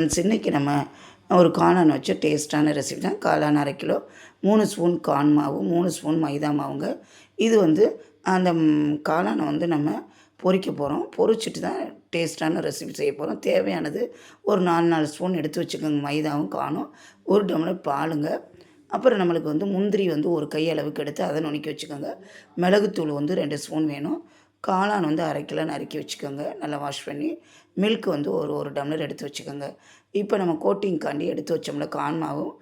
இன்னைக்கு நம்ம ஒரு காளான் வச்சு டேஸ்ட்டான ரெசிபி தான். காளான் 1/2 கிலோ, 3 ஸ்பூன் கார்ன் மாவு, 3 ஸ்பூன் மைதா மாவுங்க. இது வந்து அந்த காளானை வந்து நம்ம பொரிக்க போகிறோம். பொரிச்சிட்டு தான் டேஸ்ட்டான ரெசிபி செய்ய போகிறோம். தேவையானது ஒரு 4 ஸ்பூன் எடுத்து வச்சுக்கோங்க. மைதாவும் காணும், 1 டம்ளர் பாலுங்க. அப்புறம் நம்மளுக்கு வந்து முந்திரி வந்து ஒரு கை அளவுக்கு எடுத்து அதை நுணுக்கி வச்சுக்கோங்க. மிளகுத்தூள் வந்து 2 ஸ்பூன் வேணும். காளான் வந்து 1/2 கிலோ நறுக்கி வச்சுக்கோங்க, நல்லா வாஷ் பண்ணி. மில்க் வந்து ஒரு டம்ளர் எடுத்து வச்சுக்கோங்க. இப்போ நம்ம கோட்டிங்காண்டி எடுத்து வச்சோம்ல கார்ன் மாவும்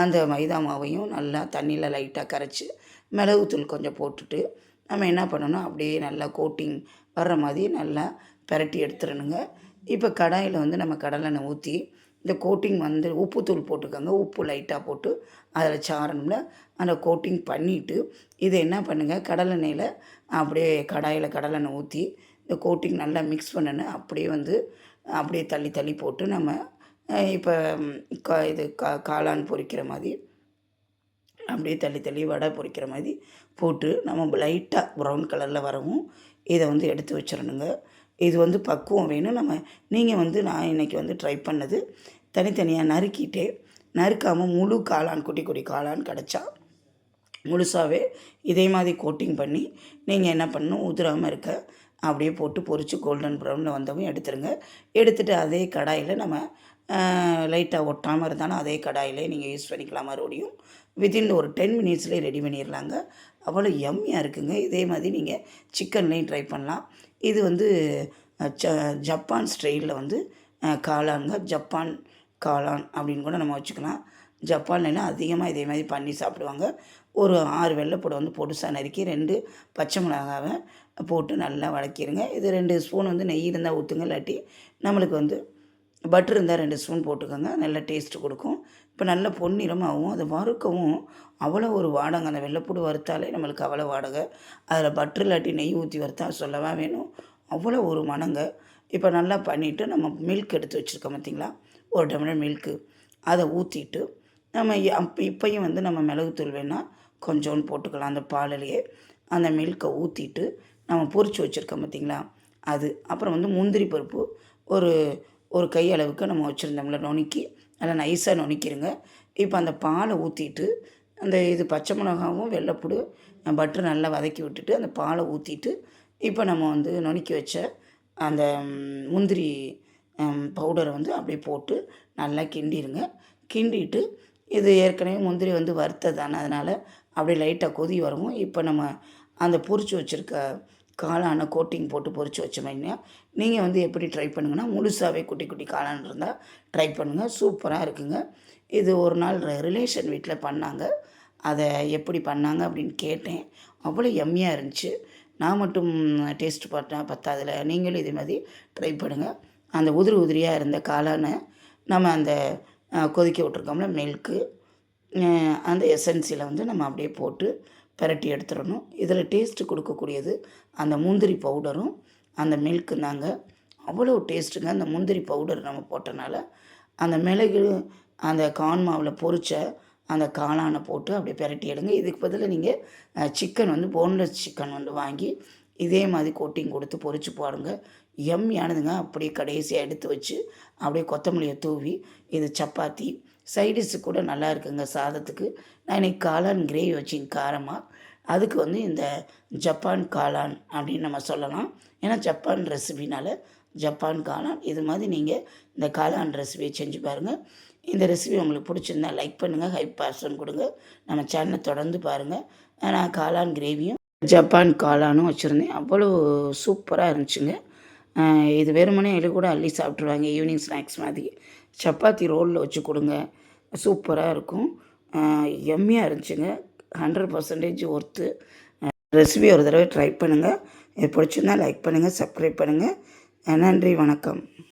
அந்த மைதா மாவையும் நல்லா தண்ணியில் லைட்டாக கரைச்சி மிளகுத்தூள் கொஞ்சம் போட்டுட்டு நம்ம என்ன பண்ணணும், அப்படியே நல்லா கோட்டிங் வர்ற மாதிரி நல்லா பிரட்டி எடுத்துடணுங்க. இப்போ கடாயில் வந்து நம்ம கடலெண்ணெய் ஊற்றி இந்த கோட்டிங் வந்து உப்புத்தூள் போட்டுக்கோங்க. உப்பு லைட்டாக போட்டு அதில் சாரணும்ல அந்த கோட்டிங் பண்ணிவிட்டு இதை என்ன பண்ணுங்கள், கடலெண்ணெயில் அப்படியே கடாயில் கடலெண்ணெய் ஊற்றி இந்த கோட்டிங் நல்லா மிக்ஸ் பண்ணணும். அப்படியே வந்து அப்படியே தள்ளி தள்ளி போட்டு நம்ம இப்போ காளான் பொரிக்கிற மாதிரி அப்படியே தள்ளி தள்ளி வடை பொரிக்கிற மாதிரி போட்டு நம்ம லைட்டாக ப்ரௌன் கலரில் வரவும் இதை வந்து எடுத்து வச்சிடணுங்க. இது வந்து பக்குவம் வேணும். நீங்கள் வந்து நான் இன்றைக்கி வந்து ட்ரை பண்ணது தனித்தனியாக நறுக்கிட்டே, நறுக்காமல் முழு காளான் குட்டி குட்டி காளான் கிடச்சா முழுசாகவே இதே மாதிரி கோட்டிங் பண்ணி நீங்கள் என்ன பண்ணணும், உதிராமல் இருக்க அப்படியே போட்டு பொரித்து கோல்டன் ப்ரௌனில் வந்தவும் எடுத்துருங்க. எடுத்துகிட்டு அதே கடாயில் நம்ம லைட்டாக ஒட்டாமல் இருந்தாலும் அதே கடாயிலே நீங்கள் யூஸ் பண்ணிக்கலாம். மறுபடியும் வித்தின் ஒரு 10 மினிட்ஸ்லேயே ரெடி பண்ணிடலாங்க. அவ்வளோ யம்மியாக இருக்குங்க. இதே மாதிரி நீங்கள் சிக்கன்லேயும் ட்ரை பண்ணலாம். இது வந்து ஜப்பான் ஸ்டைலில் வந்து காளான்ங்க. ஜப்பான் காளான் அப்படின்னு கூட நம்ம வச்சுக்கலாம். ஜப்பான்லாம் அதிகமாக இதே மாதிரி பண்ணி சாப்பிடுவாங்க. ஒரு 6 வெள்ளைப்பூடை வந்து பொடுசாக நறுக்கி 2 பச்சை மிளகாவை போட்டு நல்லா வதக்கிடுங்க. இது 2 ஸ்பூன் வந்து நெய் இருந்தால் ஊற்றுங்க, இல்லாட்டி நம்மளுக்கு வந்து பட்டர் இருந்தால் 2 ஸ்பூன் போட்டுக்கோங்க. நல்ல டேஸ்ட்டு கொடுக்கும். இப்போ நல்ல பொன்னிறமாகவும் அதை வறுக்கவும் அவ்வளோ ஒரு வாடகை. அந்த வெள்ளைப்பூடு வறுத்தாலே நம்மளுக்கு அவ்வளோ வாடகை. அதில் பட்டர் இல்லாட்டி நெய் ஊற்றி வறுத்தா சொல்லவா வேணும், அவ்வளோ ஒரு மணங்க. இப்போ நல்லா பண்ணிவிட்டு நம்ம மில்க் எடுத்து வச்சுருக்கோம் பார்த்திங்களா, 1 டம்ளர் மில்க்கு அதை ஊற்றிட்டு நம்ம இப்போயும் வந்து நம்ம மிளகுத்தூள் வேணால் கொஞ்சோன்னு போட்டுக்கலாம். அந்த பாலிலேயே அந்த மில்கை ஊற்றிட்டு நம்ம பொரிச்சு வச்சுருக்கோம் பார்த்திங்களா அது. அப்புறம் வந்து முந்திரி பருப்பு ஒரு கை அளவுக்கு நம்ம வச்சுருந்தோம்ல நுணுக்கி நல்லா நைஸாக நுணுக்கிடுங்க. இப்போ அந்த பாலை ஊற்றிட்டு அந்த இது பச்சை மிளகாவும் வெள்ளைப்பூடு பட்டர் நல்லா வதக்கி விட்டுட்டு அந்த பாலை ஊற்றிட்டு இப்போ நம்ம வந்து நுணுக்கி வச்ச அந்த முந்திரி பவுடரை வந்து அப்படியே போட்டு நல்லா கிண்டிடுங்க. கிண்டிட்டு இது ஏற்கனவே முந்திரி வந்து வறுத்தது தானே, அதனால் அப்படியே லைட்டாக கொதி வரவும் இப்போ நம்ம அந்த பொரிச்சு வச்சுருக்க காளானை கோட்டிங் போட்டு பொரிச்சு வச்சோம்னா நீங்கள் வந்து எப்படி ட்ரை பண்ணுங்கன்னா, முழுசாகவே குட்டி குட்டி காளான் இருந்தால் ட்ரை பண்ணுங்கள். சூப்பராக இருக்குங்க. இது ஒரு நாள் ரிலேஷன் வீட்டில் பண்ணாங்க. அதை எப்படி பண்ணாங்க அப்படின்னு கேட்டேன். அவ்வளோ யம்மியாக இருந்துச்சு. நான் மட்டும் டேஸ்ட்டு பத்தாதில் நீங்களும் இதே மாதிரி ட்ரை பண்ணுங்கள். அந்த உதிரியாக இருந்த காளானை நம்ம அந்த கொதிக்க விட்ருக்கோம்ல மில்க்கு, அந்த எசன்ஸில் வந்து நம்ம அப்படியே போட்டு பிரட்டி எடுத்துடணும். இதில் டேஸ்ட்டு கொடுக்கக்கூடியது அந்த முந்திரி பவுடரும் அந்த மில்க்கு தாங்க. அவ்வளோ டேஸ்ட்டுங்க. அந்த முந்திரி பவுடர் நம்ம போட்டனால அந்த மிளகு அந்த கார்ன் மாவில் பொரித்த அந்த காளானை போட்டு அப்படியே பிரட்டி எடுங்க. இதுக்கு பதிலாக நீங்கள் சிக்கன் வந்து போன்லெஸ் சிக்கன் வந்து வாங்கி இதே மாதிரி கோட்டிங் கொடுத்து பொரிச்சு போடுங்க. யம்மியானதுங்க. அப்படியே கடைசியாக எடுத்து வச்சு அப்படியே கொத்தமல்லியை தூவி இது சப்பாத்தி சைடிஷ்ஷு கூட நல்லா இருக்குங்க சாதத்துக்கு. நான் இன்றைக்கி காளான் கிரேவி வச்சிங்க காரமாக. அதுக்கு வந்து இந்த ஜப்பான் காளான் அப்படின்னு நம்ம சொல்லலாம். ஏன்னா ஜப்பான் ரெசிபினால் ஜப்பான் காளான். இது மாதிரி நீங்கள் இந்த காளான் ரெசிபியை செஞ்சு பாருங்கள். இந்த ரெசிபி உங்களுக்கு பிடிச்சிருந்தா லைக் பண்ணுங்கள், ஹை பார்சன் கொடுங்க. நம்ம சேனலை தொடர்ந்து பாருங்கள். நான் காளான் கிரேவியும் ஜப்பான் காளானும் வச்சுருந்தேன். அவ்வளோ சூப்பராக இருந்துச்சுங்க. இது வெறுமனே கூட அள்ளி சாப்பிட்ருவாங்க ஈவினிங் ஸ்நாக்ஸ் மாதிரி. சப்பாத்தி ரோலில் வச்சு கொடுங்க, சூப்பராக இருக்கும். எம்மியாக இருந்துச்சுங்க. 100% ஒர்த்து. ரெசிபி ஒரு தடவை ட்ரை பண்ணுங்கள். இது பிடிச்சிருந்தா லைக் பண்ணுங்கள், சப்ஸ்கிரைப் பண்ணுங்கள். நன்றி, வணக்கம்.